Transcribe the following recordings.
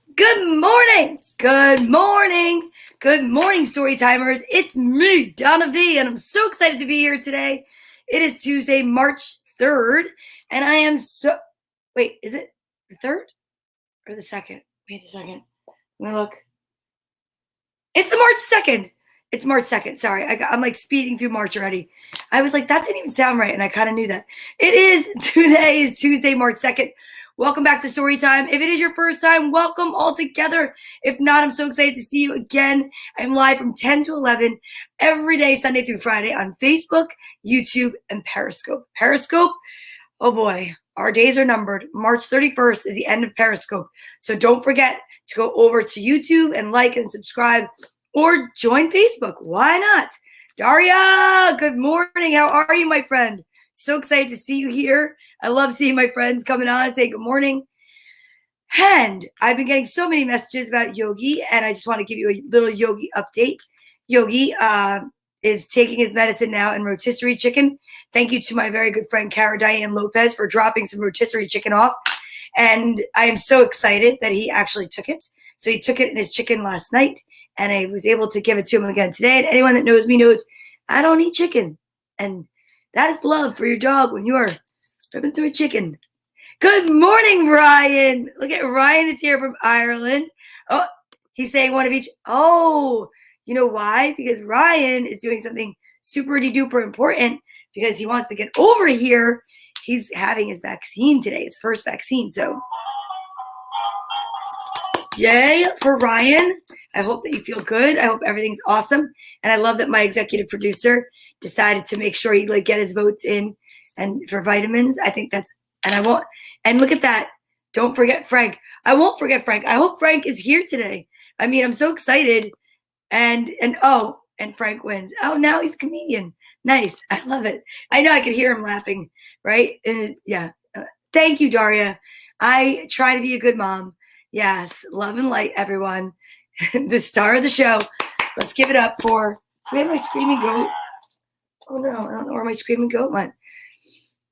Good morning. Good morning. Good morning, Storytimers. It's me, Donna Vee, and I'm so excited to be here today. It is Tuesday, March 3rd, and I am so... Wait, is it the 3rd or the 2nd? Wait a second. Let me look. It's the March 2nd. It's March 2nd. Sorry, I'm like speeding through March already. I was like, that didn't even sound right, and I kind of knew that. Today is Tuesday, March 2nd. Welcome back to Storytime. If it is your first time, welcome all together. If not, I'm so excited to see you again. I'm live from 10 to 11 every day, Sunday through Friday on Facebook, YouTube, and Periscope. Periscope, oh boy, our days are numbered. March 31st is the end of Periscope. So don't forget to go over to YouTube and like and subscribe or join Facebook. Why not? Daria, good morning. How are you, my friend? So excited to see you here. I love seeing my friends coming on and saying good morning. And I've been getting so many messages about Yogi, and I just want to give you a little Yogi update. Yogi is taking his medicine now in rotisserie chicken. Thank you to my very good friend, Cara Diane Lopez, for dropping some rotisserie chicken off. And I am so excited that he actually took it. So he took it in his chicken last night, and I was able to give it to him again today. And anyone that knows me knows I don't eat chicken. And that is love for your dog when you are ripping through a chicken. Good morning, Ryan. Look at Ryan is here from Ireland. Oh, he's saying one of each. Oh, you know why? Because Ryan is doing something super duper important because he wants to get over here. He's having his vaccine today, his first vaccine. So yay for Ryan. I hope that you feel good. I hope everything's awesome. And I love that my executive producer decided to make sure he get his votes in and for vitamins. I think that's, and I won't, and look at that. Don't forget Frank. I won't forget Frank. I hope Frank is here today. I mean, I'm so excited. And Frank wins. Oh, now he's a comedian. Nice. I love it. I know I could hear him laughing, right? And yeah. Thank you, Daria. I try to be a good mom. Yes. Love and light, everyone. The star of the show. Let's give it up for, do we have my screaming goat? Oh no, I don't know where my screaming goat went.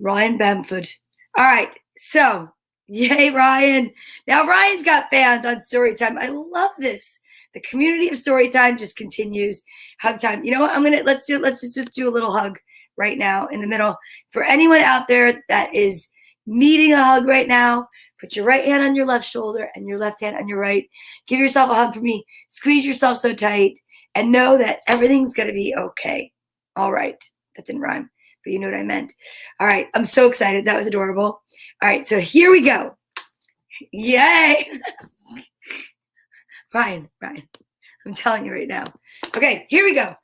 Ryan Bamford. All right, so yay, Ryan. Now Ryan's got fans on Storytime. I love this. The community of Storytime just continues. Hug time. You know what? Let's just do a little hug right now in the middle. For anyone out there that is needing a hug right now, put your right hand on your left shoulder and your left hand on your right. Give yourself a hug from me. Squeeze yourself so tight and know that everything's going to be okay. All right. That didn't rhyme, but you know what I meant. All right. I'm so excited. That was adorable. All right. So here we go. Yay. Ryan. I'm telling you right now. Okay. Here we go.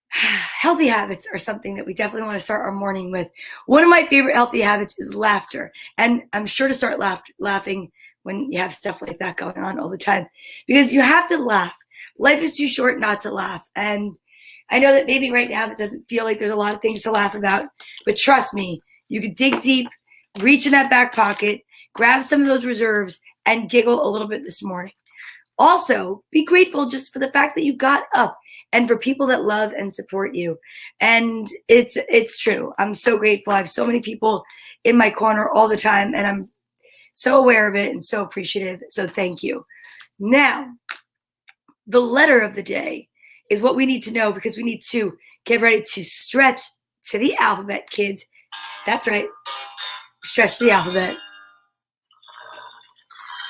Healthy habits are something that we definitely want to start our morning with. One of my favorite healthy habits is laughter. And I'm sure to start laughing when you have stuff like that going on all the time, because you have to laugh. Life is too short not to laugh. And I know that maybe right now it doesn't feel like there's a lot of things to laugh about, but trust me, you could dig deep, reach in that back pocket, grab some of those reserves, and giggle a little bit this morning. Also, be grateful just for the fact that you got up and for people that love and support you. And it's true. I'm so grateful. I have so many people in my corner all the time, and I'm so aware of it and so appreciative. So thank you. Now, the letter of the day is what we need to know, because we need to get ready to stretch to the alphabet, kids. That's right. Stretch to the alphabet.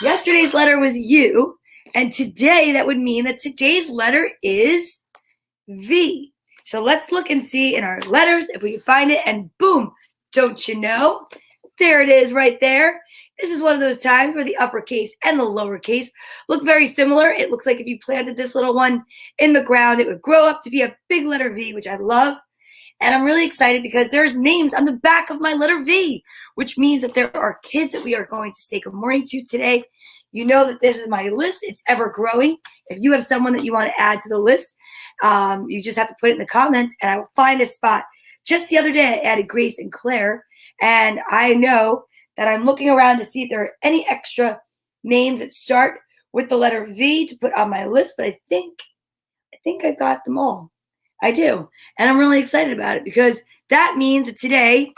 Yesterday's letter was U, and today that would mean that today's letter is V. So let's look and see in our letters if we can find it, and boom, don't you know? There it is right there. This is one of those times where the uppercase and the lowercase look very similar. It looks like if you planted this little one in the ground, it would grow up to be a big letter V, which I love. And I'm really excited because there's names on the back of my letter V, which means that there are kids that we are going to say good morning to today. You know that this is my list. It's ever growing. If you have someone that you want to add to the list, you just have to put it in the comments, and I will find a spot. Just the other day, I added Grace and Claire, and I know that I'm looking around to see if there are any extra names that start with the letter V to put on my list, but I think I've got them all. I do. And I'm really excited about it, because that means that today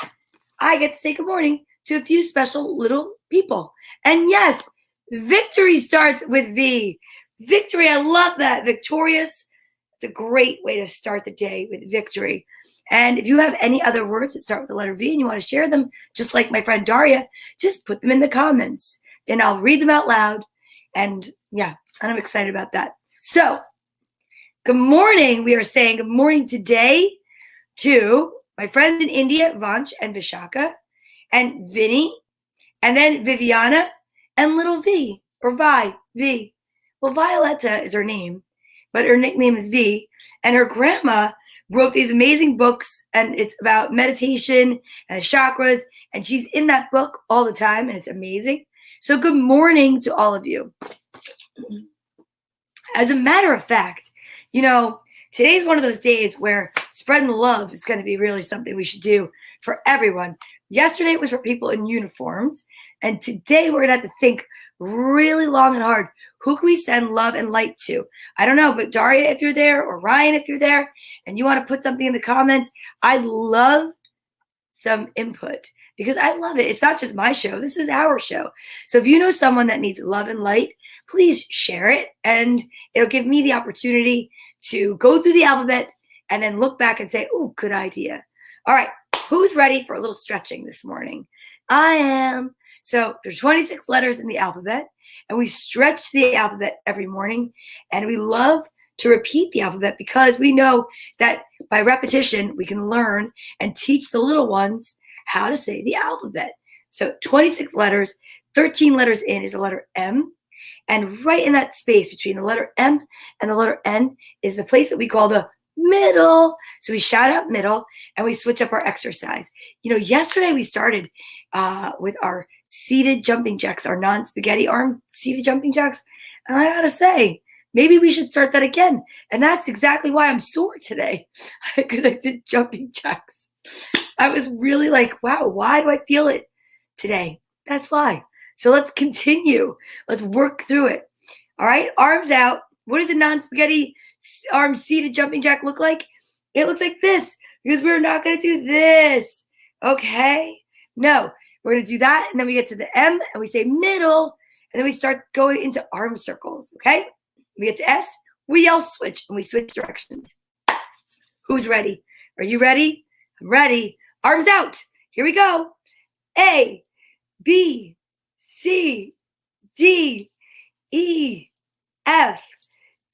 I get to say good morning to a few special little people. And yes, Victory starts with V. Victory, I love that. Victorious. It's a great way to start the day with victory. And if you have any other words that start with the letter V and you want to share them, just like my friend Daria, just put them in the comments and I'll read them out loud. And yeah, I'm excited about that. So, good morning. We are saying good morning today to my friends in India, Vanch and Vishaka, and Vinny, and then Viviana, and little V, or V. Well, Violetta is her name, but her nickname is V, and her grandma wrote these amazing books, and it's about meditation and chakras, and she's in that book all the time, and it's amazing. So good morning to all of you. As a matter of fact, today's one of those days where spreading love is going to be really something we should do for everyone. Yesterday was for people in uniforms, and today we're going to have to think really long and hard. Who can we send love and light to? I don't know, but Daria, if you're there, or Ryan, if you're there, and you want to put something in the comments, I'd love some input because I love it. It's not just my show. This is our show. So if you know someone that needs love and light, please share it, and it'll give me the opportunity to go through the alphabet and then look back and say, oh, good idea. All right, who's ready for a little stretching this morning? I am. So there's 26 letters in the alphabet, and we stretch the alphabet every morning, and we love to repeat the alphabet because we know that by repetition, we can learn and teach the little ones how to say the alphabet. So 26 letters, 13 letters in is the letter M, and right in that space between the letter M and the letter N is the place that we call the middle. So we shout out middle, and we switch up our exercise. Yesterday we started with our seated jumping jacks, our non-spaghetti arm seated jumping jacks. And I gotta say, maybe we should start that again. And that's exactly why I'm sore today, because I did jumping jacks. I was really like, wow, why do I feel it today? That's why. So let's continue. Let's work through it. All right, arms out. What does a non-spaghetti arm seated jumping jack look like? It looks like this, because we're not going to do this. Okay? No, we're going to do that, and then we get to the M, and we say middle, and then we start going into arm circles. Okay? We get to S, we yell switch, and we switch directions. Who's ready? Are you ready? I'm ready. Arms out. Here we go. A, B, C, D, E, F,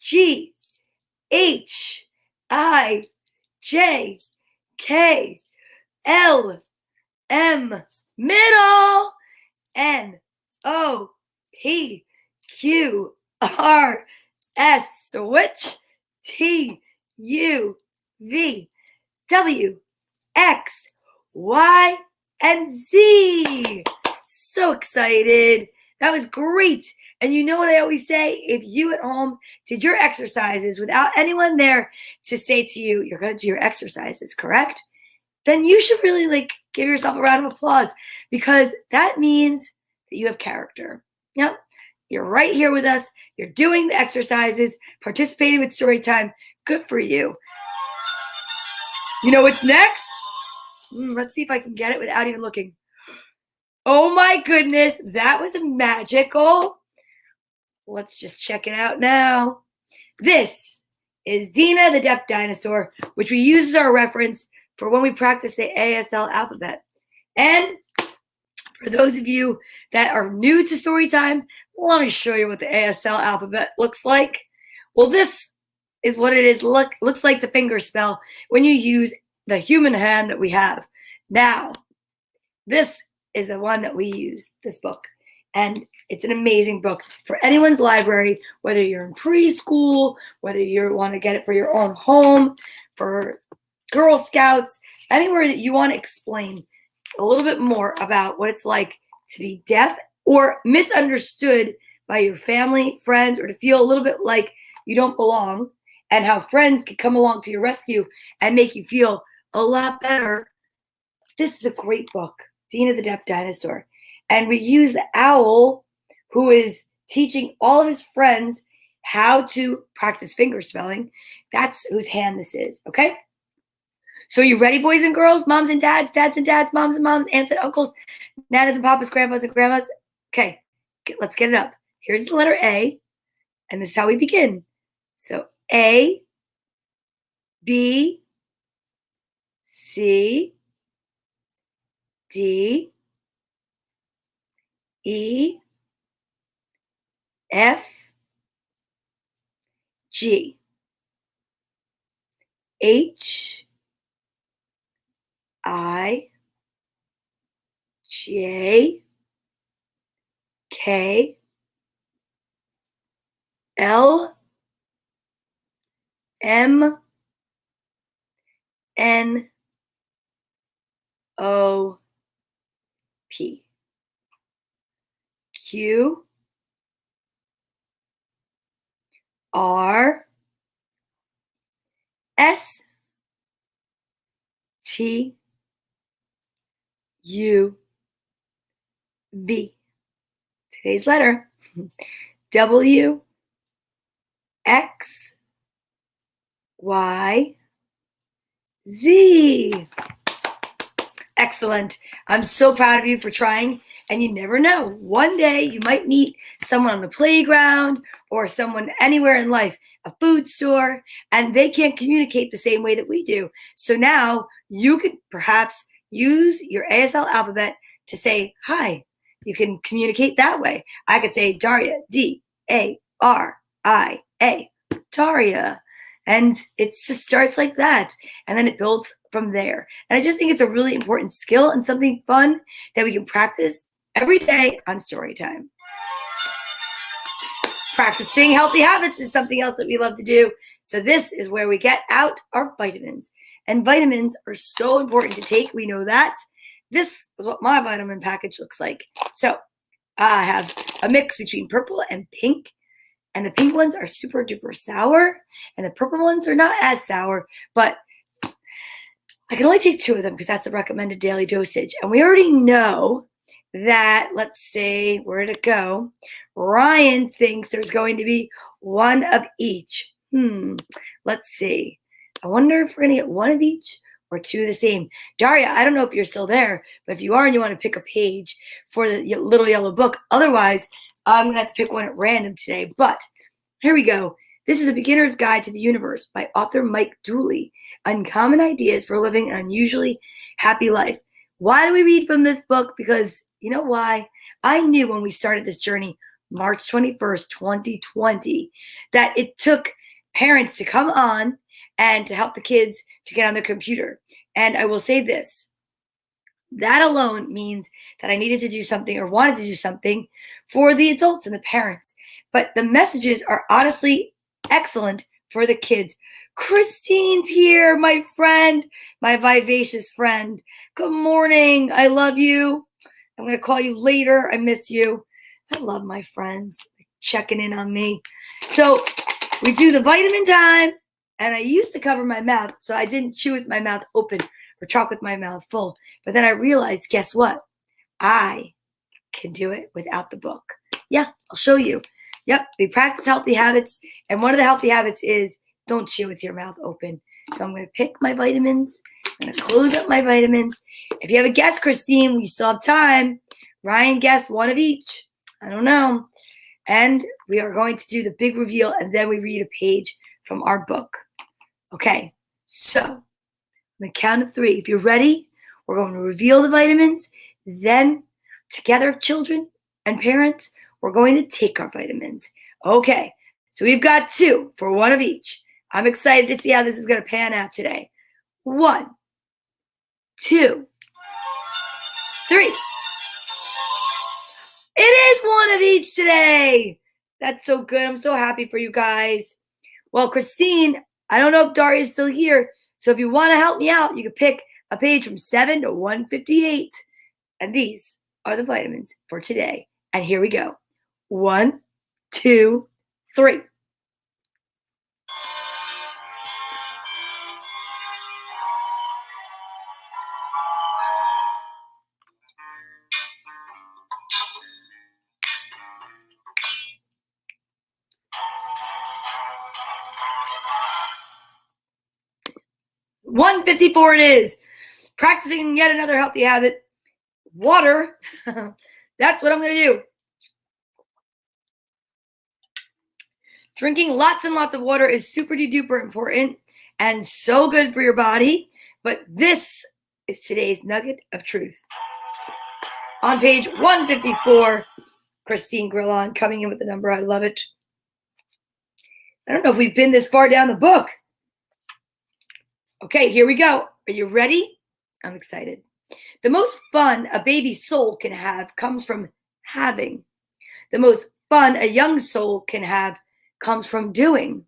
G, H, I, J, K, L, M, middle, N, O, P, Q, R, S, switch, T, U, V, W, X, Y, and Z. So excited. That was great. And you know what I always say? If you at home did your exercises without anyone there to say to you, you're going to do your exercises, correct? Then you should really give yourself a round of applause, because that means that you have character. Yep. You're right here with us. You're doing the exercises, participating with story time. Good for you. You know what's next? Let's see if I can get it without even looking. Oh my goodness, that was magical. Let's just check it out now. This is Dina the deaf dinosaur, which we use as our reference for when we practice the Asl alphabet. And for those of you that are new to story time, let me show you what the Asl alphabet looks like. Well, this is what it is looks like to finger spell when you use the human hand that we have. Now, this is the one that we use, this book. And it's an amazing book for anyone's library, whether you're in preschool, whether you want to get it for your own home, for Girl Scouts, anywhere that you want to explain a little bit more about what it's like to be deaf or misunderstood by your family, friends, or to feel a little bit like you don't belong, and how friends can come along to your rescue and make you feel a lot better. This is a great book, Dina the Deaf Dinosaur. And we use the owl, who is teaching all of his friends how to practice finger spelling. That's whose hand this is, okay? So you ready, boys and girls, moms and dads, moms and moms, aunts and uncles, nanas and papas, grandpas and grandmas? Okay, let's get it up. here's the letter A, and this is how we begin. So A, B, C, D, E, F, G, H, I, J, K, L, M, N, O, P, Q, R, S, T, U, V. Today's letter, W, X, Y, Z. Excellent. I'm so proud of you for trying. And you never know. One day you might meet someone on the playground or someone anywhere in life, a food store, and they can't communicate the same way that we do. So now you could perhaps use your ASL alphabet to say hi. You can communicate that way. I could say Daria, D-A-R-I-A, Daria. And it just starts like that. And then it builds from there. And I just think it's a really important skill and something fun that we can practice every day on story time. Practicing healthy habits is something else that we love to do. So this is where we get out our vitamins. And vitamins are so important to take. We know that. This is what my vitamin package looks like. So I have a mix between purple and pink. And the pink ones are super duper sour. And the purple ones are not as sour. But I can only take 2 of them because that's the recommended daily dosage. And we already know that, let's see, where did it go? Ryan thinks there's going to be 1 of each. Let's see. I wonder if we're going to get 1 of each or 2 of the same. Daria, I don't know if you're still there, but if you are and you want to pick a page for the little yellow book, otherwise, I'm going to have to pick one at random today. But here we go. This is A Beginner's Guide to the Universe by author Mike Dooley. Uncommon Ideas for Living an Unusually Happy Life. Why do we read from this book? Because you know why? I knew when we started this journey, March 21st, 2020, that it took parents to come on and to help the kids to get on their computer. And I will say this. That alone means that I needed to do something or wanted to do something for the adults and the parents. But the messages are honestly excellent for the kids. Christine's here, my friend, my vivacious friend. Good morning. I love you. I'm going to call you later. I miss you. I love my friends checking in on me. So we do the vitamin time. And I used to cover my mouth so I didn't chew with my mouth open or talk with my mouth full. But then I realized, guess what? I can do it without the book. Yeah, I'll show you. Yep, we practice healthy habits. And one of the healthy habits is don't chew with your mouth open. So I'm going to pick my vitamins. I'm going to close up my vitamins. If you have a guess, Christine, we still have time. Ryan guessed 1 of each. I don't know. And we are going to do the big reveal, and then we read a page from our book. Okay, so on the count of 3, if you're ready, we're going to reveal the vitamins. Then, together, children and parents, we're going to take our vitamins. Okay, so we've got 2 for 1 of each. I'm excited to see how this is going to pan out today. 1, 2, 3. It is 1 of each today. That's so good. I'm so happy for you guys. Well, Christine, I don't know if Daria is still here. So if you want to help me out, you can pick a page from 7 to 158. And these are the vitamins for today. And here we go. 1, 2, 3. $154 it is. Practicing yet another healthy habit. Water. That's what I'm going to do. Drinking lots and lots of water is super duper important and so good for your body. But this is today's nugget of truth. On page 154, Christine Grillon coming in with the number. I love it. I don't know if we've been this far down the book. Okay, here we go. Are you ready? I'm excited. The most fun a baby's soul can have comes from having. The most fun a young soul can have comes from doing.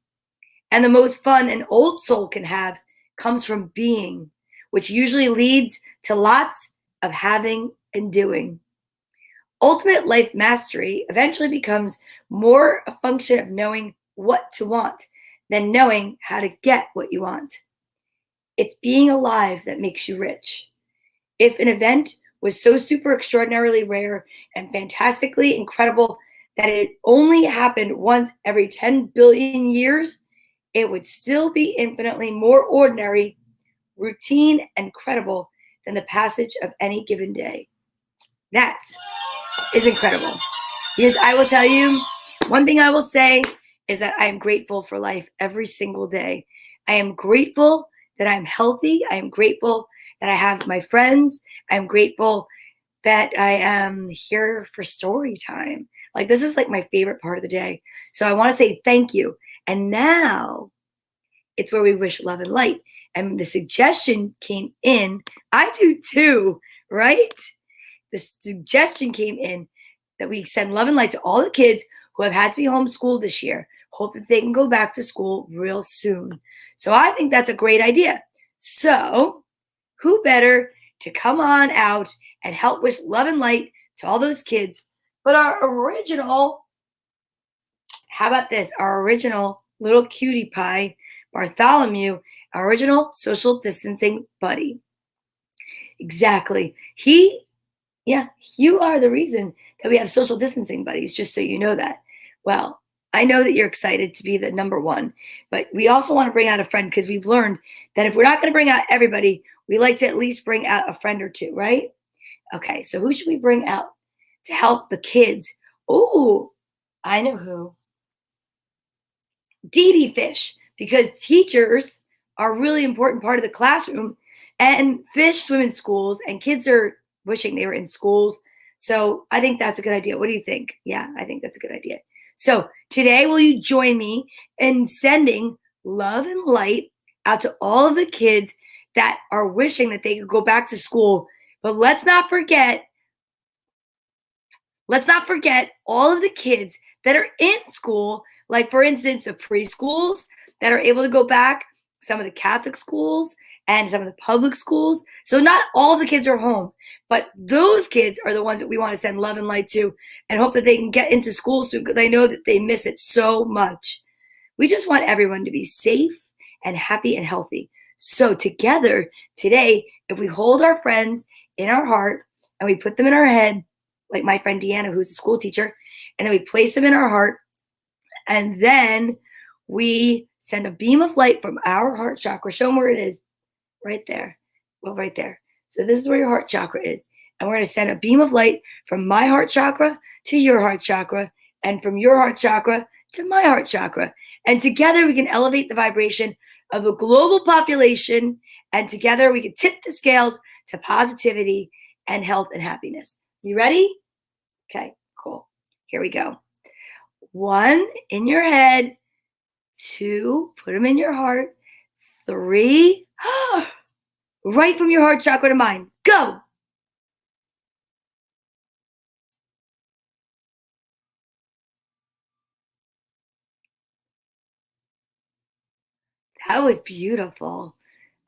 And the most fun an old soul can have comes from being, which usually leads to lots of having and doing. Ultimate life mastery eventually becomes more a function of knowing what to want than knowing how to get what you want. It's being alive that makes you rich. If an event was so super extraordinarily rare and fantastically incredible that it only happened once every 10 billion years, it would still be infinitely more ordinary, routine, and credible than the passage of any given day. That is incredible. Because I will tell you, one thing I will say is that I am grateful for life every single day. I am grateful that I'm healthy. I am grateful that I have my friends. I'm grateful that I am here for story time. Like, this is like my favorite part of the day. So I want to say thank you. And now it's where we wish love and light. And the suggestion came in. I do too, right? The suggestion came in that we send love and light to all the kids who have had to be homeschooled this year. Hope that they can go back to school real soon. So I think that's a great idea. So who better to come on out and help wish love and light to all those kids but our original, how about this, our original little cutie pie, Bartholomew, our original social distancing buddy. Exactly. You are the reason that we have social distancing buddies, just so you know that. Well, I know that you're excited to be the number one, but we also want to bring out a friend because we've learned that if we're not going to bring out everybody, we like to at least bring out a friend or two, right? Okay, so who should we bring out to help the kids? Oh, I know who. Dee fish, because teachers are a really important part of the classroom, and fish swim in schools, and kids are wishing they were in schools. So I think that's a good idea. What do you think? Yeah, I think that's a good idea. So today, will you join me in sending love and light out to all of the kids that are wishing that they could go back to school? But let's not forget all of the kids that are in school, like, for instance, the preschools that are able to go back, some of the Catholic schools, and some of the public schools. So not all the kids are home, but those kids are the ones that we want to send love and light to and hope that they can get into school soon, because I know that they miss it so much. We just want everyone to be safe and happy and healthy. So together today, if we hold our friends in our heart and we put them in our head, like my friend Deanna, who's a school teacher, and then we place them in our heart, and then we send a beam of light from our heart chakra. Show them where it is. Right there. Well, right there. So this is where your heart chakra is. And we're going to send a beam of light from my heart chakra to your heart chakra, and from your heart chakra to my heart chakra. And together we can elevate the vibration of the global population, and together we can tip the scales to positivity and health and happiness. You ready? Okay, cool. Here we go. 1, in your head. 2, put them in your heart. 3, right from your heart chakra to mine. Go. That was beautiful.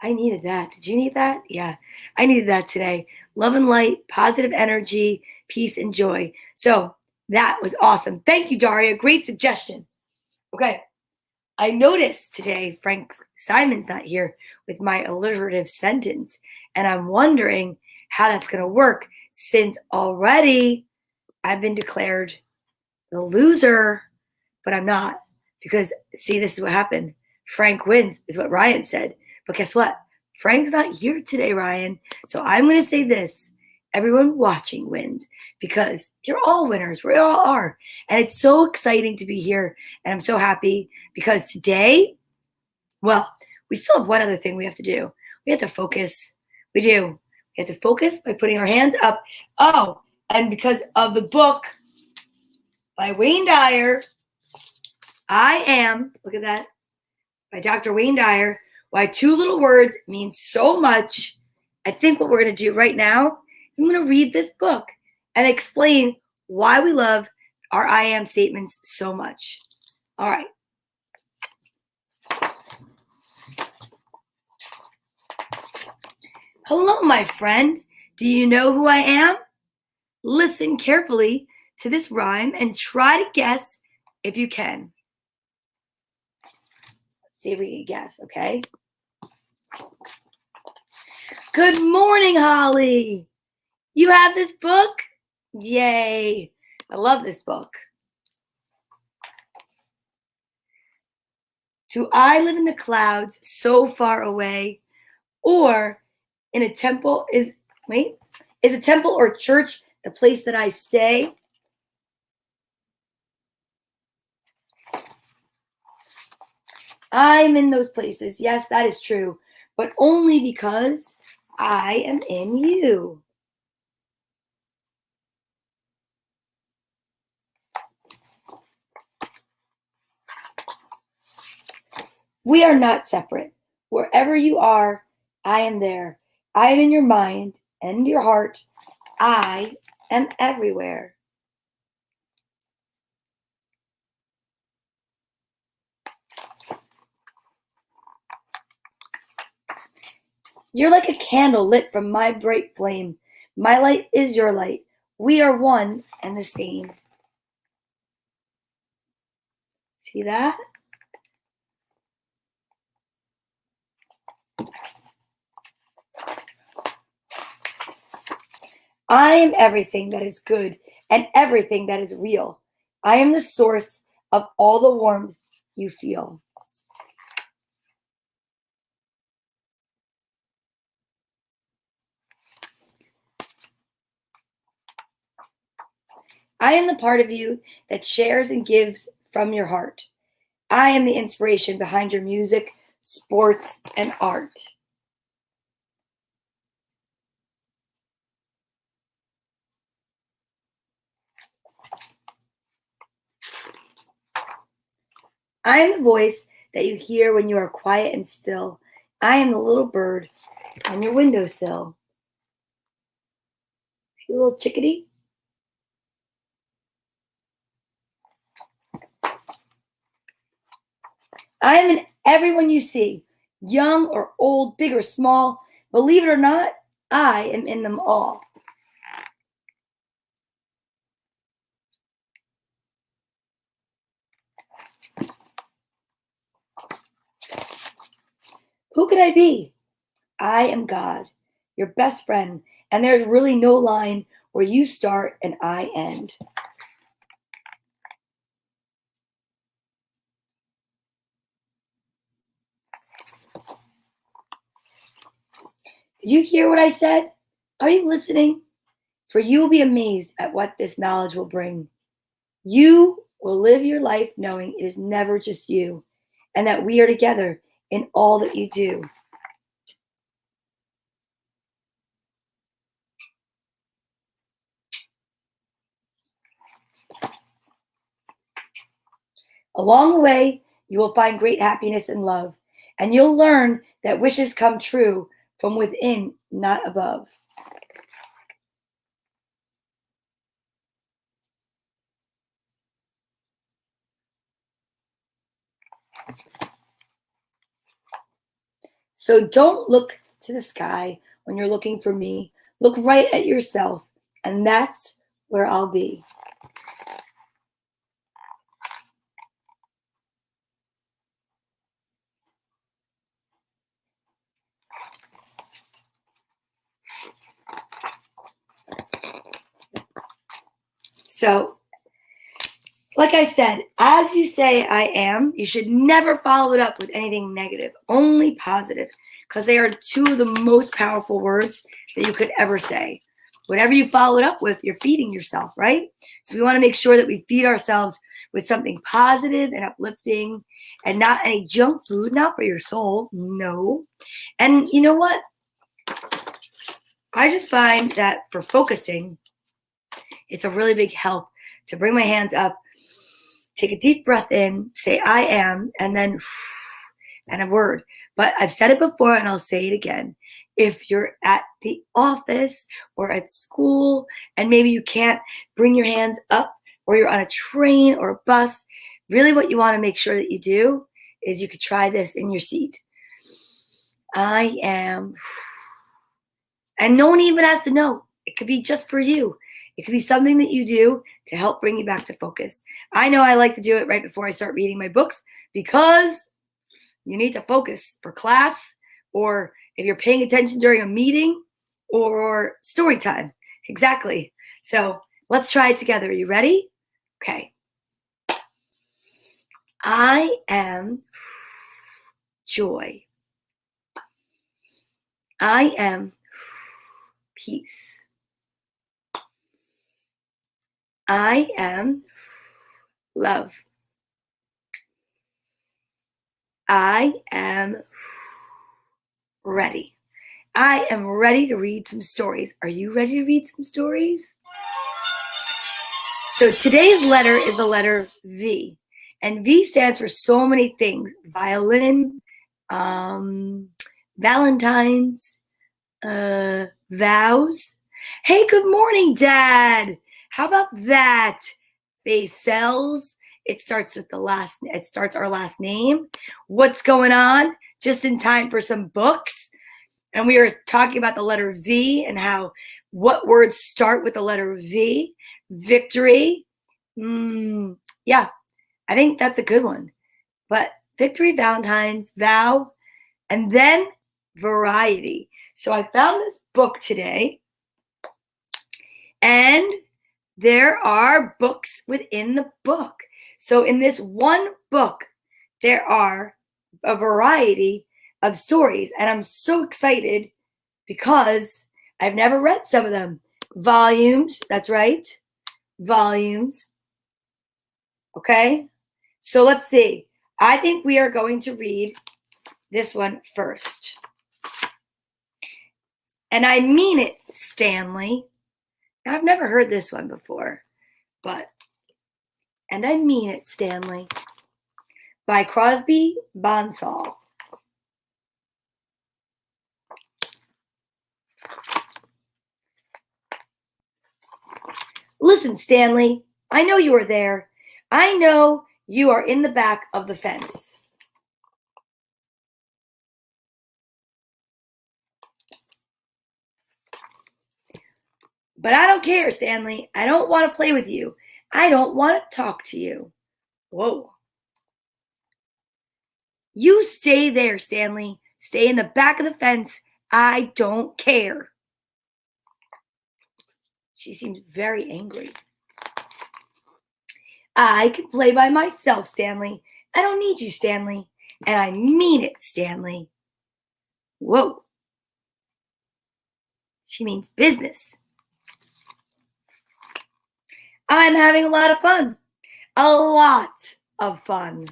I needed that. Did you need that? Yeah, I needed that today. Love and light, positive energy, peace and joy. So that was awesome. Thank you, Daria. Great suggestion. Okay. I noticed today Frank Simon's not here with my alliterative sentence, and I'm wondering how that's going to work, since already I've been declared the loser, but I'm not, because see, this is what happened. Frank wins is what Ryan said, but guess what? Frank's not here today, Ryan. So I'm going to say this. everyone watching wins because you're all winners. We all are. And it's so exciting to be here. And I'm so happy because today, well, we still have one other thing we have to do. We have to focus. We do. We have to focus by putting our hands up. Oh, and because of the book by Wayne Dyer, I Am, look at that, by Dr. Wayne Dyer, Why Two Little Words Mean So Much. I think what we're going to do right now is I'm going to read this book and explain why we love our I am statements so much. All right. Hello, my friend. Do you know who I am? Listen carefully to this rhyme and try to guess if you can. Let's see if we can guess, okay? Good morning, Holly. You have this book? Yay. I love this book. Do I live in the clouds so far away? Or in a temple is a temple or church the place that I stay? I'm in those places. Yes, that is true. But only because I am in you. We are not separate. Wherever you are, I am there. I am in your mind and your heart. I am everywhere. You're like a candle lit from my bright flame. My light is your light. We are one and the same. See that? I am everything that is good and everything that is real. I am the source of all the warmth you feel. I am the part of you that shares and gives from your heart. I am the inspiration behind your music, sports, and art. I am the voice that you hear when you are quiet and still. I am the little bird on your windowsill. See a little chickadee? I am in everyone you see, young or old, big or small. Believe it or not, I am in them all. Who could I be? I am God, your best friend, and there's really no line where you start and I end. Did you hear what I said? Are you listening? For you will be amazed at what this knowledge will bring. You will live your life knowing it is never just you, and that we are together in all that you do. Along the way, you will find great happiness and love, and you'll learn that wishes come true from within, not above. So don't look to the sky when you're looking for me. Look right at yourself, and that's where I'll be. So, like I said, as you say I am, you should never follow it up with anything negative, only positive, because they are two of the most powerful words that you could ever say. whatever you follow it up with, you're feeding yourself, right? So we want to make sure that we feed ourselves with something positive and uplifting and not any junk food, not for your soul, no. And you know what? I just find that for focusing, it's a really big help to bring my hands up, take a deep breath in, say I am, and then and a word. But I've said it before and I'll say it again. If you're at the office or at school and maybe you can't bring your hands up, or you're on a train or a bus, really what you want to make sure that you do is you could try this in your seat. I am. And no one even has to know. It could be just for you. It could be something that you do to help bring you back to focus. I know I like to do it right before I start reading my books because you need to focus for class, or if you're paying attention during a meeting, or story time. Exactly. So let's try it together. Are you ready? Okay. I am joy. I am peace. I am love. I am ready. I am ready to read some stories. Are you ready to read some stories? So today's letter is the letter V. And V stands for so many things. Violin, Valentine's, vows. Hey, good morning, Dad. How about that? Face cells. It starts our last name. What's going on? Just in time for some books. And we are talking about the letter V and what words start with the letter V. Victory. Yeah, I think that's a good one. But victory, Valentine's, vow, and then variety. So I found this book today, and there are books within the book. So in this one book, there are a variety of stories, and I'm so excited because I've never read some of them. Volumes, that's right, volumes. Okay, so let's see. I think we are going to read this one first. And I mean it, Stanley. Now, I've never heard this one before, and I mean it, Stanley, by Crosby Bonsall. Listen, Stanley, I know you are there. I know you are in the back of the fence. But I don't care, Stanley. I don't want to play with you. I don't want to talk to you. Whoa. You stay there, Stanley. Stay in the back of the fence. I don't care. She seemed very angry. I can play by myself, Stanley. I don't need you, Stanley. And I mean it, Stanley. Whoa. She means business. I'm having a lot of fun. A lot of fun.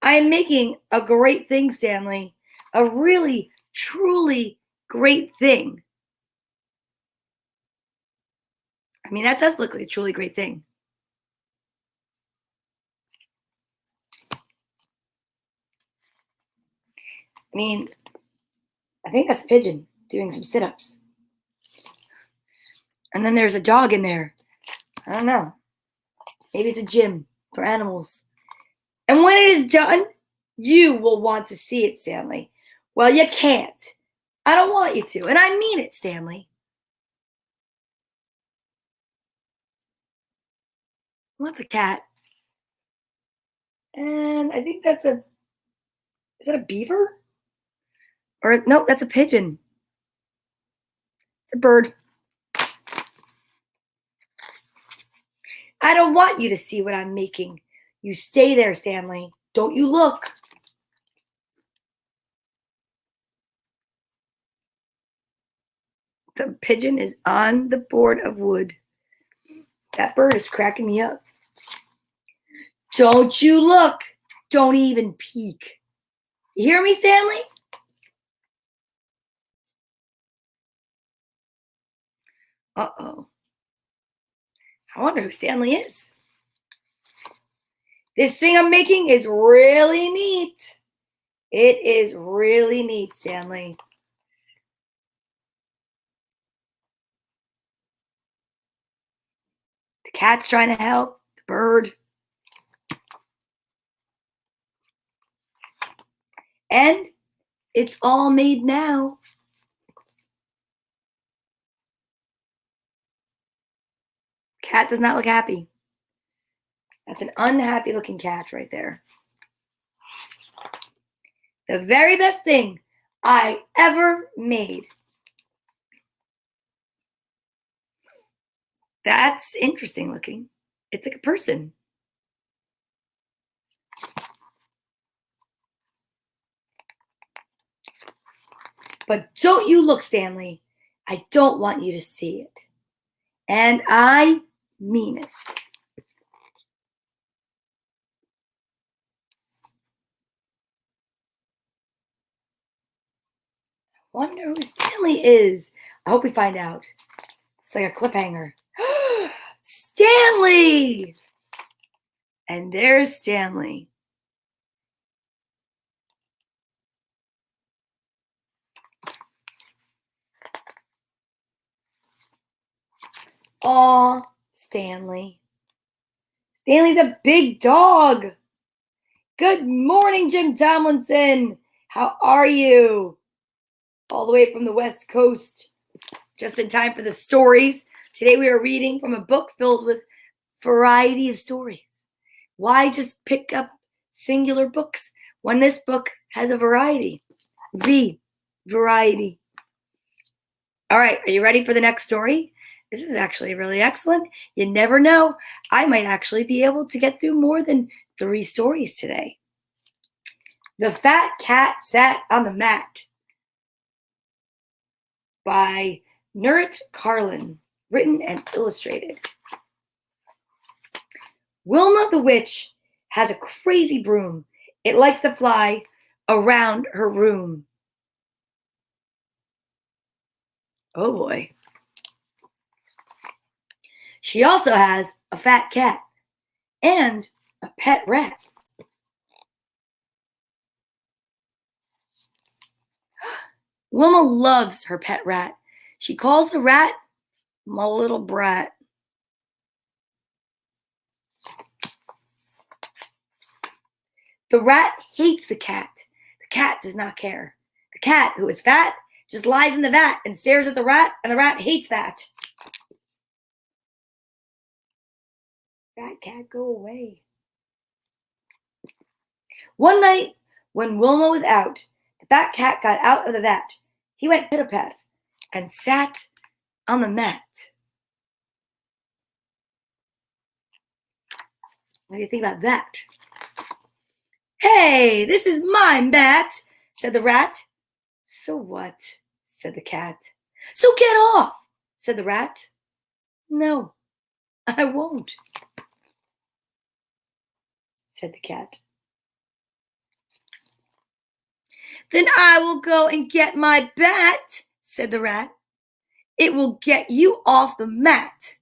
I'm making a great thing, Stanley. A really, truly great thing. I mean, that does look like a truly great thing. I mean, I think that's a pigeon doing some sit-ups. And then there's a dog in there. I don't know. Maybe it's a gym for animals. And when it is done, you will want to see it, Stanley. Well, you can't. I don't want you to. And I mean it, Stanley. Well, that's a cat. And I think is that a beaver? Or, no, that's a pigeon. It's a bird. I don't want you to see what I'm making. You stay there, Stanley. Don't you look. The pigeon is on the board of wood. That bird is cracking me up. Don't you look. Don't even peek. You hear me, Stanley? Uh-oh. I wonder who Stanley is. This thing I'm making is really neat. It is really neat, Stanley. The cat's trying to help. The bird. And it's all made now. Cat does not look happy. That's an unhappy looking cat right there. The very best thing I ever made. That's interesting looking. It's like a person. But don't you look, Stanley. I don't want you to see it. And I mean it. I wonder who Stanley is. I hope we find out. It's like a cliffhanger. Stanley! And there's Stanley. Aw, Stanley. Stanley's a big dog. Good morning, Jim Tomlinson. How are you? All the way from the West Coast. Just in time for the stories. Today we are reading from a book filled with variety of stories. Why just pick up singular books when this book has a variety? Variety. All right, are you ready for the next story? This is actually really excellent. You never know. I might actually be able to get through more than 3 stories today. The Fat Cat Sat on the Mat by Nerd Carlin, written and illustrated. Wilma the witch has a crazy broom. It likes to fly around her room. Oh boy. She also has a fat cat and a pet rat. Wilma loves her pet rat. She calls the rat my little brat. The rat hates the cat. The cat does not care. The cat, who is fat, just lies in the vat and stares at the rat, and the rat hates that. Fat cat, go away. One night, when Wilma was out, the fat cat got out of the vat. He went pit-a-pat and sat on the mat. What do you think about that? Hey, this is my mat, said the rat. So what? Said the cat. So get off, said the rat. No, I won't, said the cat. Then I will go and get my bat, said the rat. It will get you off the mat.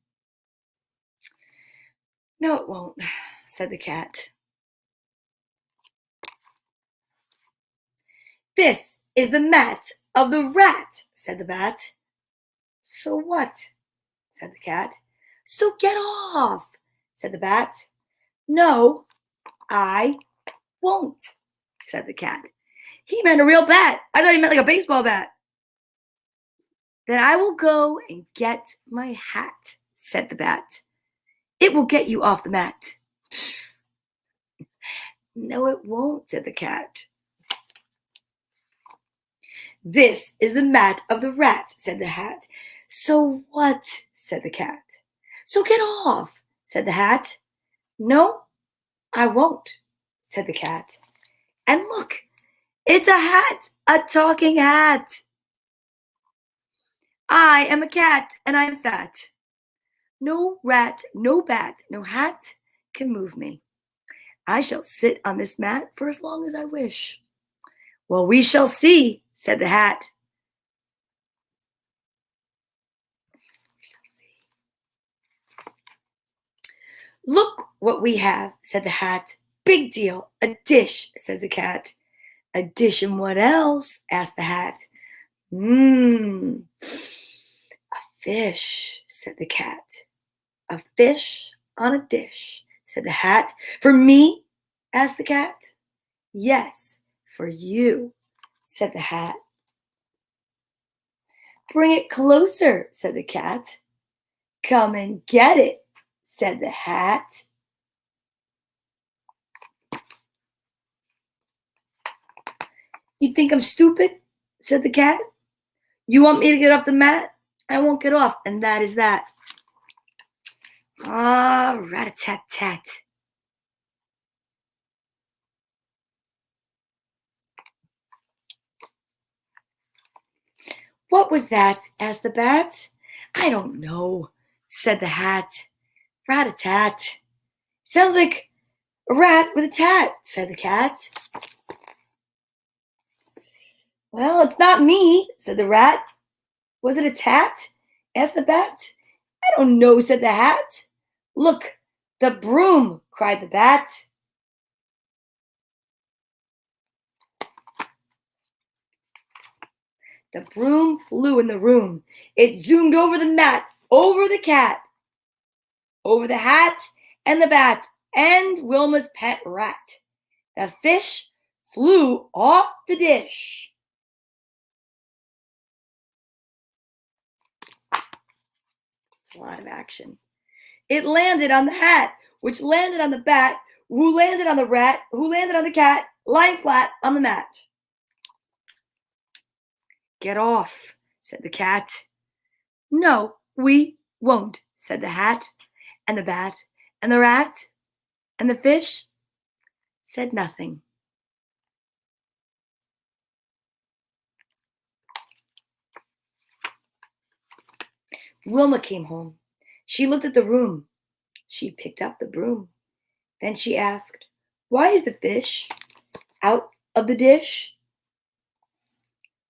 No, it won't, said the cat. This is the mat of the rat, said the bat. So what? Said the cat. So get off, said the bat. No, I won't, said the cat. He meant a real bat. I thought he meant like a baseball bat. Then I will go and get my hat, said the bat. It will get you off the mat. No, it won't, said the cat. This is the mat of the rat, said the hat. So what? Said the cat. So get off, said the hat. No, I won't, said the cat. And look, it's a hat, a talking hat. I am a cat, and I am fat. No rat, no bat, no hat can move me. I shall sit on this mat for as long as I wish. Well, we shall see, said the hat. Look what we have, said the hat. Big deal, a dish, said the cat. A dish and what else? Asked the hat. A fish, said the cat. A fish on a dish, said the hat. For me? Asked the cat. Yes, for you, said the hat. Bring it closer, said the cat. Come and get it, said the hat. You think I'm stupid? Said the cat. You want me to get off the mat? I won't get off, and that is that. Ah, rat-a-tat-tat. What was that? Asked the bat. I don't know, said the hat. Rat-a-tat. Sounds like a rat with a tat, said the cat. Well, it's not me, said the rat. Was it a tat? Asked the bat. I don't know, said the hat. Look, the broom, cried the bat. The broom flew in the room. It zoomed over the mat, over the cat, over the hat and the bat, and Wilma's pet rat. The fish flew off the dish. It's a lot of action. It landed on the hat, which landed on the bat, who landed on the rat, who landed on the cat, lying flat on the mat. Get off, said the cat. No, we won't, said the hat, and the bat, and the rat, and the fish said nothing. Wilma came home. She looked at the room. She picked up the broom. Then she asked, why is the fish out of the dish?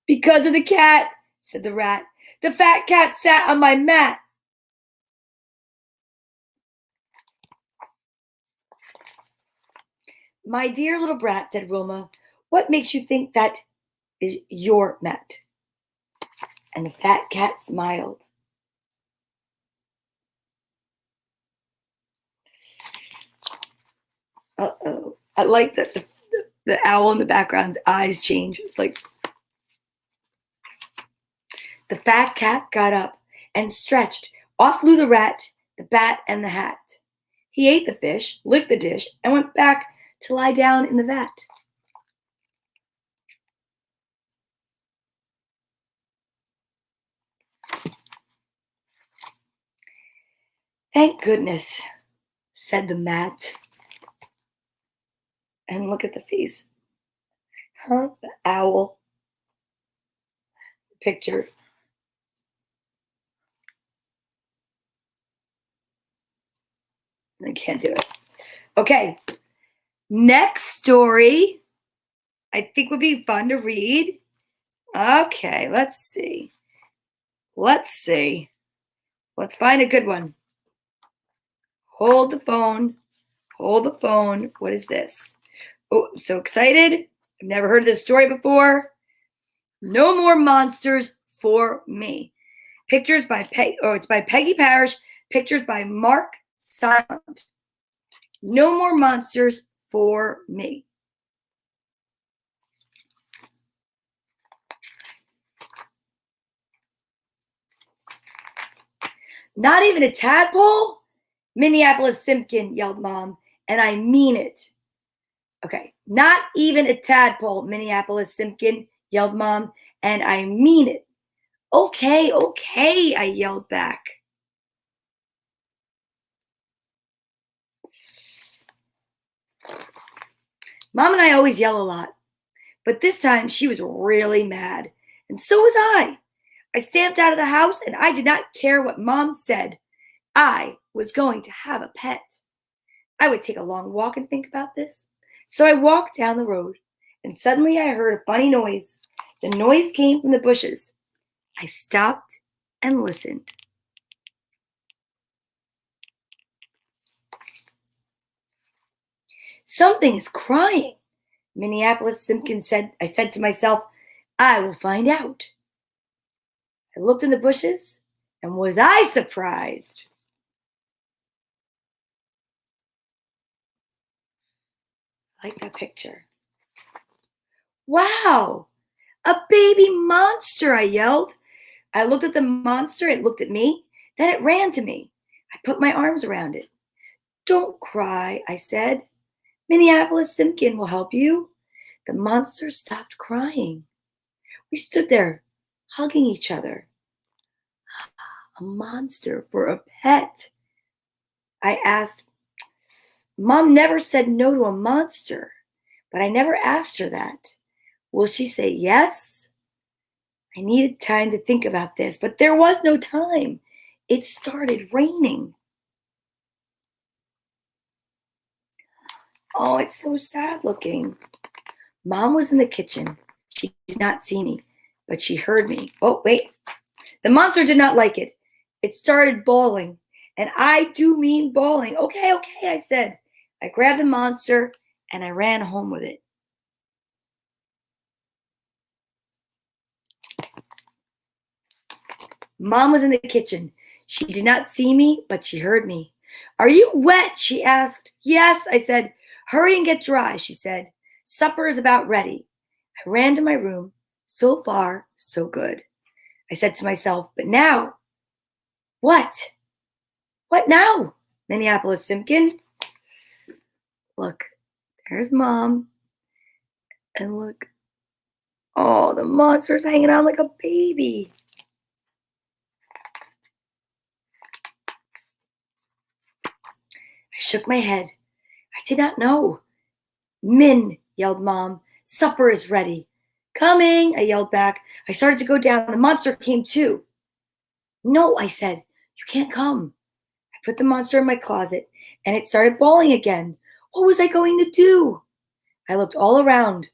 Because of the cat, said the rat. The fat cat sat on my mat. My dear little brat, said Wilma, what makes you think that is your mat? And the fat cat smiled. Uh-oh. I like that the owl in the background's eyes change. It's like the fat cat got up and stretched. Off flew the rat, the bat, and the hat. He ate the fish, licked the dish, and went back to lie down in the vat. Thank goodness, said the mat. And look at the face. Huh? The owl. Picture. I can't do it. Okay. Next story, I think would be fun to read. Okay, let's see. Let's find a good one. Hold the phone. Hold the phone. What is this? Oh, I'm so excited. I've never heard of this story before. No More Monsters for Me. Pictures by it's by Peggy Parrish. Pictures by Mark Simon. No More Monsters for Me. Not even a tadpole? Minneapolis Simpkin, yelled Mom, and I mean it. Okay, not even a tadpole, Minneapolis Simpkin, yelled Mom, and I mean it. Okay, I yelled back. Mom and I always yell a lot, but this time she was really mad, and so was I. I stamped out of the house, and I did not care what Mom said. I was going to have a pet. I would take a long walk and think about this. So I walked down the road, and suddenly I heard a funny noise. The noise came from the bushes. I stopped and listened. Something is crying, Minneapolis Simpkins said. I said to myself, I will find out. I looked in the bushes, and was I surprised? I like that picture. Wow, a baby monster, I yelled. I looked at the monster, it looked at me, then it ran to me. I put my arms around it. Don't cry, I said. Minneapolis Simpkin will help you. The monster stopped crying. We stood there, hugging each other. A monster for a pet. I asked, Mom never said no to a monster, but I never asked her that. Will she say yes? I needed time to think about this, but there was no time. It started raining. Oh, it's so sad looking. Mom was in the kitchen. She did not see me, but she heard me. Oh, wait. The monster did not like it. It started bawling, and I do mean bawling. Okay, I said. I grabbed the monster, and I ran home with it. Mom was in the kitchen. She did not see me, but she heard me. Are you wet? She asked. Yes, I said. Hurry and get dry, she said. Supper is about ready. I ran to my room. So far, so good. I said to myself, but now, what? What now, Minneapolis Simpkin? Look, there's Mom. And look, oh, the monster's hanging out like a baby. I shook my head. I did not know. Min, yelled Mom. Supper is ready. Coming, I yelled back. I started to go down. The monster came too. No, I said. You can't come. I put the monster in my closet, and it started bawling again. What was I going to do? I looked all around.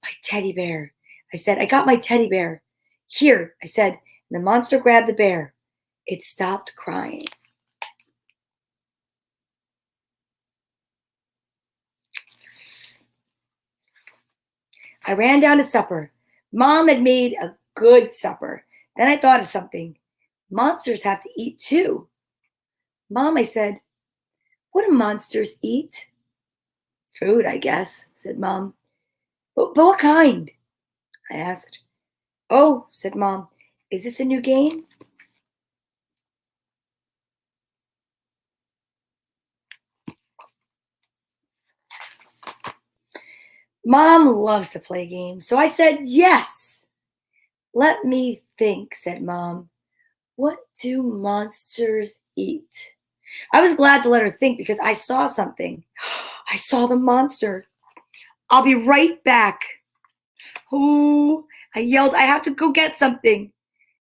My teddy bear. I said, I got my teddy bear. Here, I said, and the monster grabbed the bear. It stopped crying. I ran down to supper. Mom had made a good supper. Then I thought of something. Monsters have to eat too. Mom, I said, what do monsters eat? Food, I guess, said Mom. But what kind? I asked. Oh, said Mom, is this a new game? Mom loves to play games, so I said yes. Let me think, said Mom. What do monsters eat? I was glad to let her think because I saw something. I saw the monster. I'll be right back. Oh, I yelled, I have to go get something.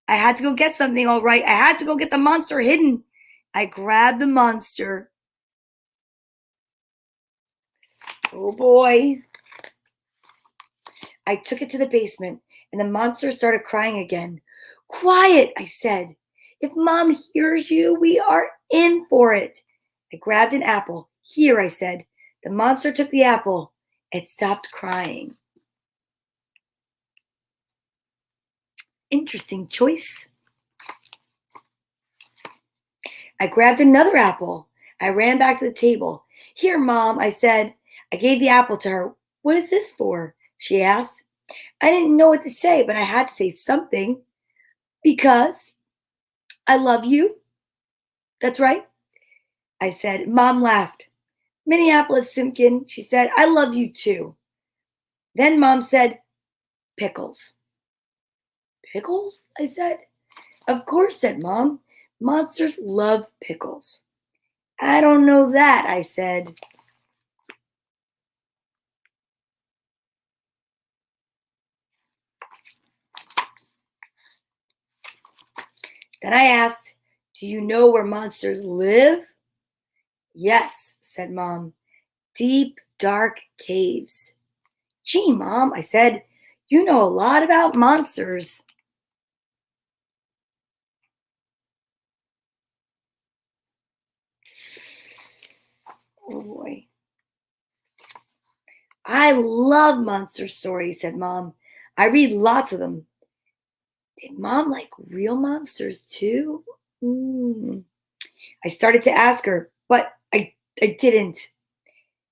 I had to go get something, all right. I had to go get the monster hidden. I grabbed the monster. Oh boy. I took it to the basement, and the monster started crying again. Quiet, I said. If Mom hears you, we are in for it. I grabbed an apple. Here, I said. The monster took the apple. It stopped crying. Interesting choice. I grabbed another apple. I ran back to the table. Here, Mom, I said. I gave the apple to her. What is this for? She asked. I didn't know what to say, but I had to say something. Because I love you. That's right, I said. Mom laughed. Minneapolis Simpkin, she said, I love you too. Then Mom said, pickles. Pickles? I said. Of course, said Mom. Monsters love pickles. I don't know that, I said. Then I asked, "Do you know where monsters live?" "Yes," said Mom. "Deep, dark caves." "Gee, Mom," I said, "you know a lot about monsters." Oh boy. "I love monster stories," said Mom. "I read lots of them." Did Mom like real monsters too? I started to ask her, but I didn't.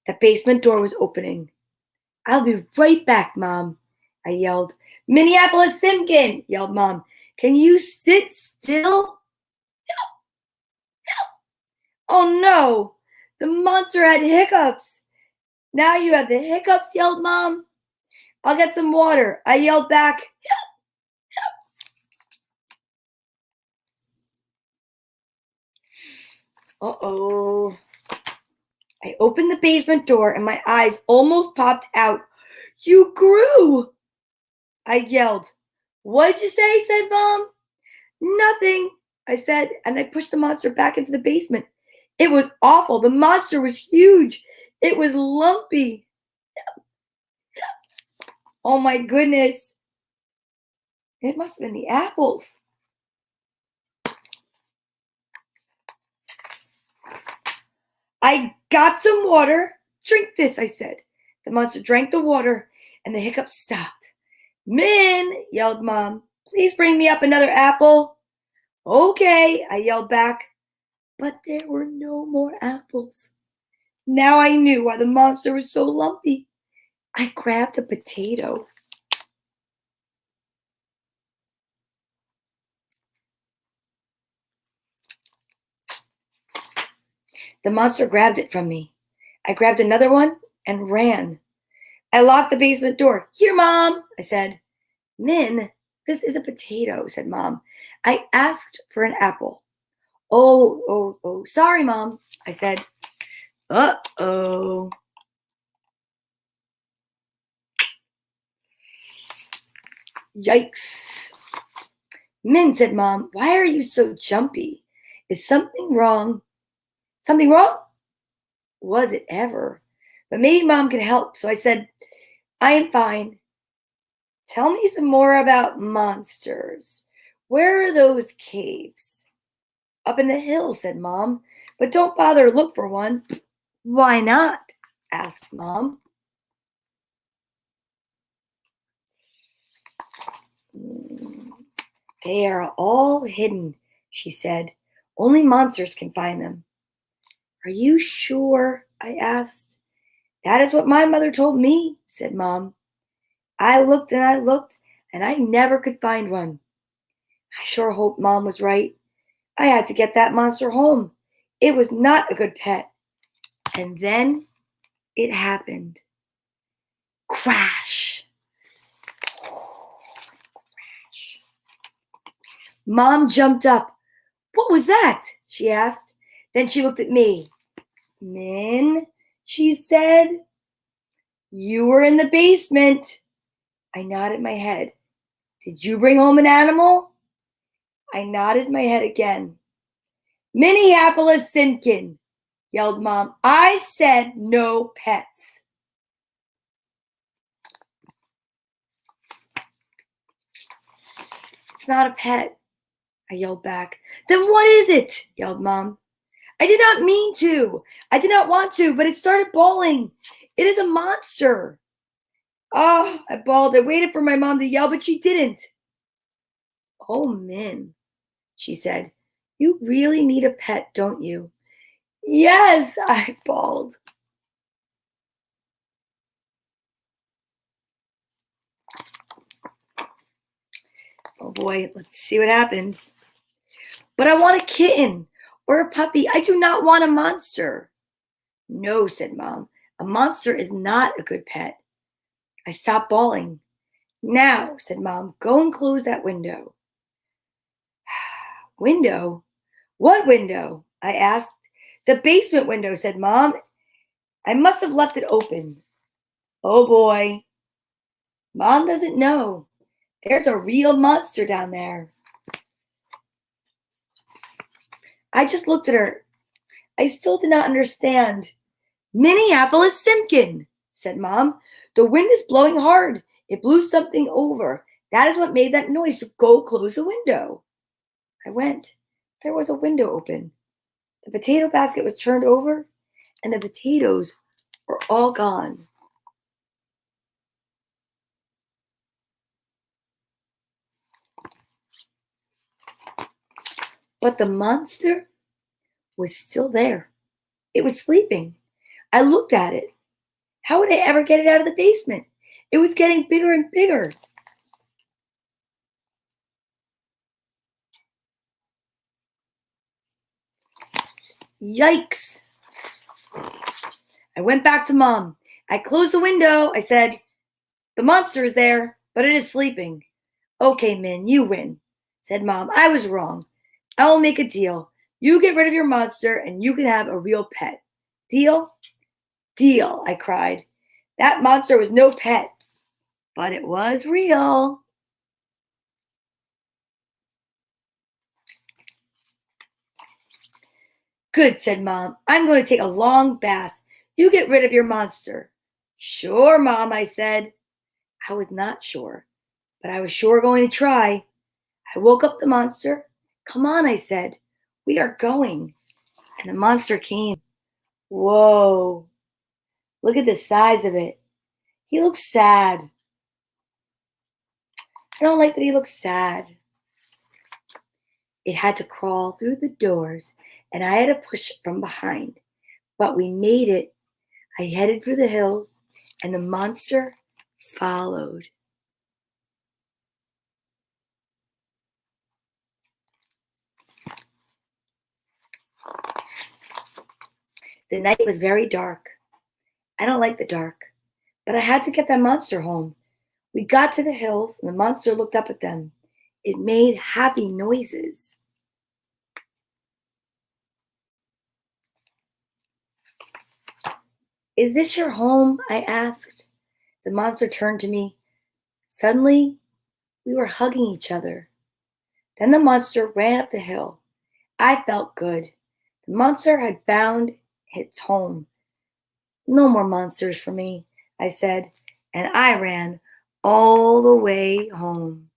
The basement door was opening. "I'll be right back, Mom," I yelled. "Minneapolis Simkin," yelled Mom. "Can you sit still?" "Oh no, the monster had hiccups." "Now you have the hiccups," yelled Mom. "I'll get some water," I yelled back. Uh-oh. I opened the basement door and my eyes almost popped out. "You grew!" I yelled. "What'd you say?" said Mom. "Nothing," I said, and I pushed the monster back into the basement. It was awful. The monster was huge. It was lumpy. Oh my goodness. It must have been the apples. I got some water. "Drink this," I said. The monster drank the water and the hiccups stopped. "Min," yelled Mom, "please bring me up another apple." "Okay," I yelled back. But there were no more apples. Now I knew why the monster was so lumpy. I grabbed a potato. The monster grabbed it from me. I grabbed another one and ran. I locked the basement door. "Here, Mom," I said. "Min, this is a potato," said Mom. "I asked for an apple." Oh, sorry, Mom," I said. Uh-oh. Yikes. "Min," said Mom, "why are you so jumpy? Is something wrong?" Something wrong? Was it ever? But maybe Mom could help. So I said, "I am fine. Tell me some more about monsters. Where are those caves?" "Up in the hills," said Mom. "But don't bother to look for one." "Why not?" asked Mom. "They are all hidden," she said. "Only monsters can find them." "Are you sure?" I asked. "That is what my mother told me," said Mom. I looked and I never could find one." I sure hope Mom was right. I had to get that monster home. It was not a good pet. And then it happened. Crash! Mom jumped up. "What was that?" she asked. Then she looked at me. "Min," she said, "you were in the basement." I nodded my head. "Did you bring home an animal?" I nodded my head again. "Minneapolis Simkin," yelled Mom. "I said no pets." "It's not a pet," I yelled back. "Then what is it?" yelled Mom. "I did not mean to. I did not want to, but it started bawling. It is a monster." "Oh," I bawled. I waited for my mom to yell, but she didn't. "Oh, Min," she said, "you really need a pet, don't you?" "Yes," I bawled. Oh boy, let's see what happens. "But I want a kitten or a puppy. I do not want a monster." "No," said Mom. "A monster is not a good pet." I stopped bawling. "Now," said Mom, "go and close that window." "Window? What window?" I asked. "The basement window," said Mom. "I must have left it open." Oh boy. Mom doesn't know. There's a real monster down there. I just looked at her. I still did not understand. Minneapolis Simpkin, said Mom. The wind is blowing hard. It blew something over. That is what made that noise. So go close the window. I went. There was a window open. The potato basket was turned over, and the potatoes were all gone. But the monster was still there. It was sleeping. I looked at it. How would I ever get it out of the basement? It was getting bigger and bigger. Yikes. I went back to Mom. I closed the window. I said, the monster is there, but it is sleeping. Okay, Min, you win, said Mom. I was wrong. I will make a deal. You get rid of your monster and you can have a real pet. Deal? Deal, I cried. That monster was no pet, but it was real. Good, said Mom. I'm going to take a long bath. You get rid of your monster. Sure, Mom, I said. I was not sure, but I was sure going to try. I woke up the monster. Come on, I said. We are going. And the monster came. Whoa. Look at the size of it. He looks sad. I don't like that he looks sad. It had to crawl through the doors, and I had to push it from behind. But we made it. I headed for the hills, and the monster followed. The night was very dark. I don't like the dark, but I had to get that monster home. We got to the hills, and the monster looked up at them. It made happy noises. Is this your home? I asked. The monster turned to me. Suddenly, we were hugging each other. Then the monster ran up the hill. I felt good. The monster had found its home. No more monsters for me, I said, and I ran all the way home.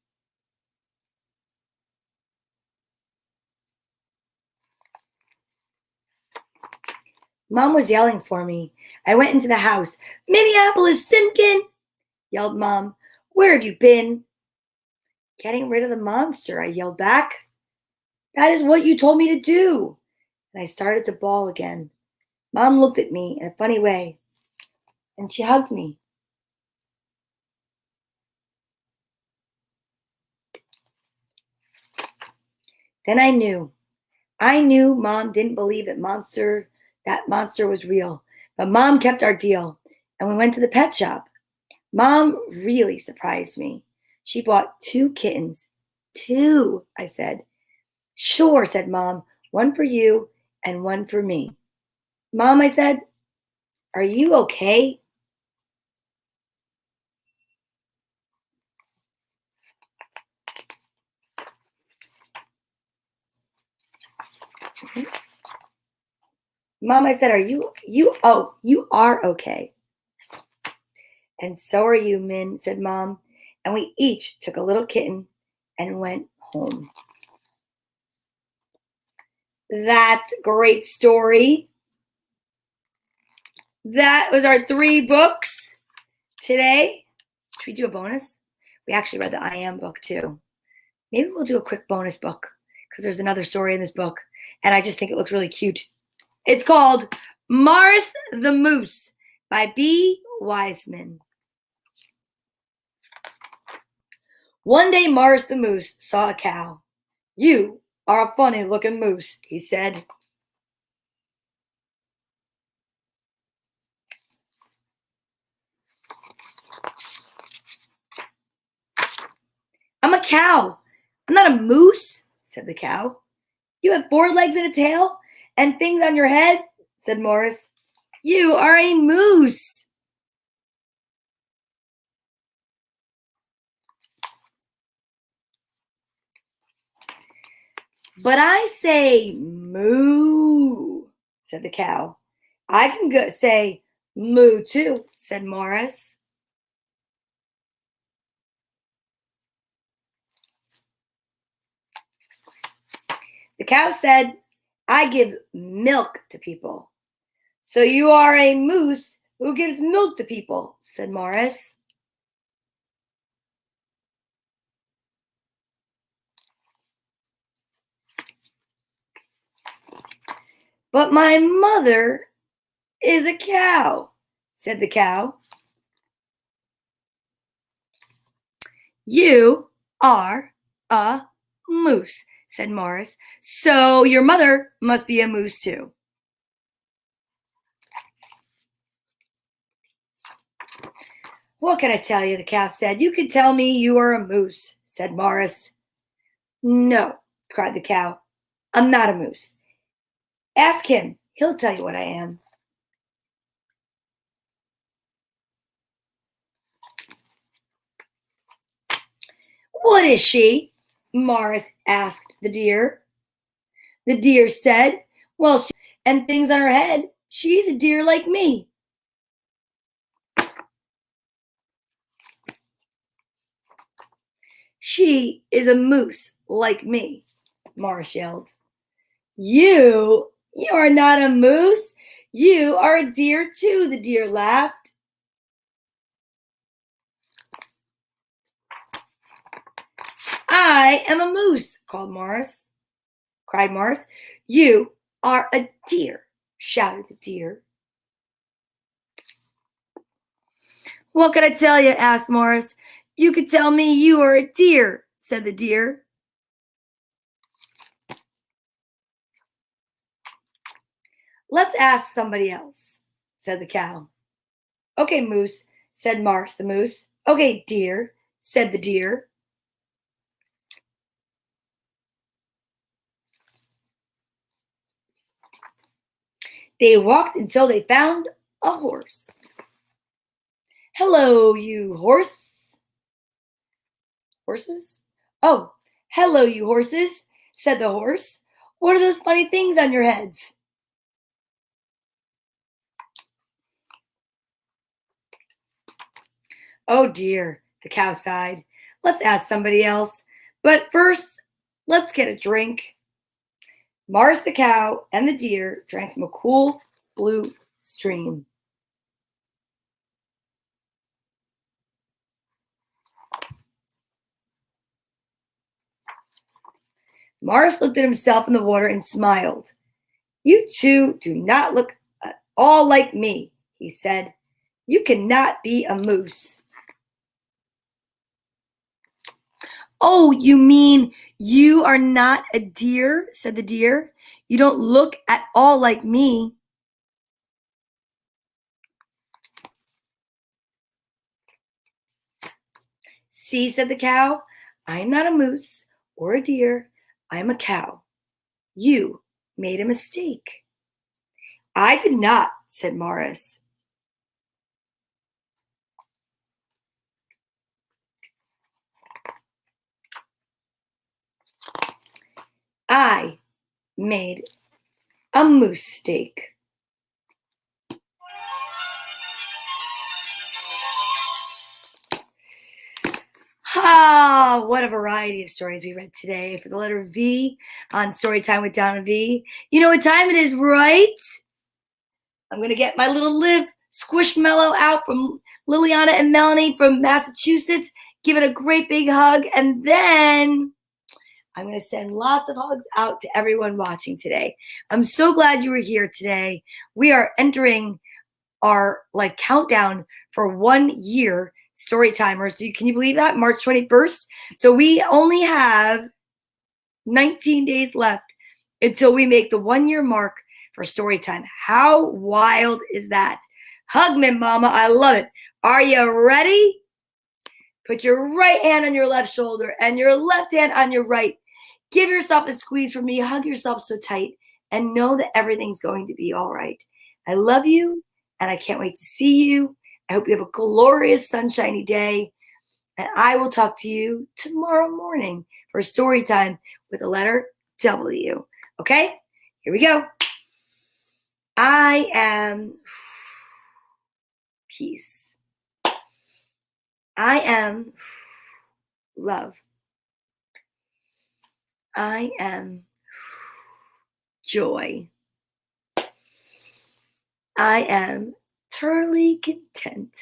Mom was yelling for me. I went into the house. Minneapolis Simpkin, yelled Mom. Where have you been? Getting rid of the monster, I yelled back. That is what you told me to do. And I started to bawl again. Mom looked at me in a funny way, and she hugged me. Then I knew. I knew Mom didn't believe that monster was real. But Mom kept our deal, and we went to the pet shop. Mom really surprised me. She bought 2 kittens. 2, I said. Sure, said Mom. 1 for you and 1 for me. Mom, I said, are you okay? Mom, I said, you are okay. And so are you, Min, said Mom. And we each took a little kitten and went home. That's a great story. That was our 3 books today. Should we do a bonus? We actually read the I Am book too. Maybe we'll do a quick bonus book because there's another story in this book, and I just think it looks really cute. It's called Morris the Moose by B. Wiseman. One day Morris the Moose saw a cow. You are a funny-looking moose, he said. I'm a cow. I'm not a moose, said the cow. You have 4 legs and a tail and things on your head, said Morris. You are a moose. But I say Moo, said the cow. I can go say moo too, said Morris. The cow said, I give milk to people. So you are a moose who gives milk to people, said Morris. But my mother is a cow, said the cow. You are a moose, said Morris. So your mother must be a moose too. What can I tell you? The cow said. You can tell me you are a moose, said Morris. No, cried the cow. I'm not a moose. Ask him. He'll tell you what I am. What is she? Morris asked the deer. The deer said, well, and things on her head. She's a deer like me. She is a moose like me, Morris yelled. You are not a moose. You are a deer too, the deer laughed. I am a moose, cried Morris. You are a deer, shouted the deer. What can I tell you? Asked Morris. You could tell me you are a deer, said the deer. Let's ask somebody else, said the cow. Okay, moose, said Morris the moose. Okay, deer, said the deer. They walked until they found a horse. Hello, you horses. Oh, hello, you horses, said the horse. What are those funny things on your heads? Oh dear, the cow sighed. Let's ask somebody else. But first, let's get a drink. Morris the cow and the deer drank from a cool blue stream. Morris looked at himself in the water and smiled. You two do not look at all like me, he said. You cannot be a moose. Oh, you mean you are not a deer, said the deer. You don't look at all like me. See, said the cow, I am not a moose or a deer. I am a cow. You made a mistake. I did not, said Morris. I made a moose steak. Ah, what a variety of stories we read today for the letter V on Storytime with Donna Vee. You know what time it is, right? I'm going to get my little Liv Squishmallow out from Liliana and Melanie from Massachusetts. Give it a great big hug. And then I'm going to send lots of hugs out to everyone watching today. I'm so glad you were here today. We are entering our countdown for 1 year Storytimers. Can you believe that? March 21st. So we only have 19 days left until we make the 1 year mark for Storytime. How wild is that? Hug me, mama. I love it. Are you ready? Put your right hand on your left shoulder and your left hand on your right. Give yourself a squeeze from me. Hug yourself so tight and know that everything's going to be all right. I love you and I can't wait to see you. I hope you have a glorious sunshiny day. And I will talk to you tomorrow morning for Storytime with the letter W. Okay? Here we go. I am peace. I am love. I am joy. I am totally content.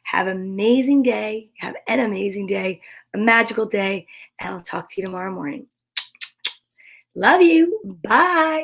Have an amazing day. Have an amazing day, a magical day, and I'll talk to you tomorrow morning. Love you. Bye.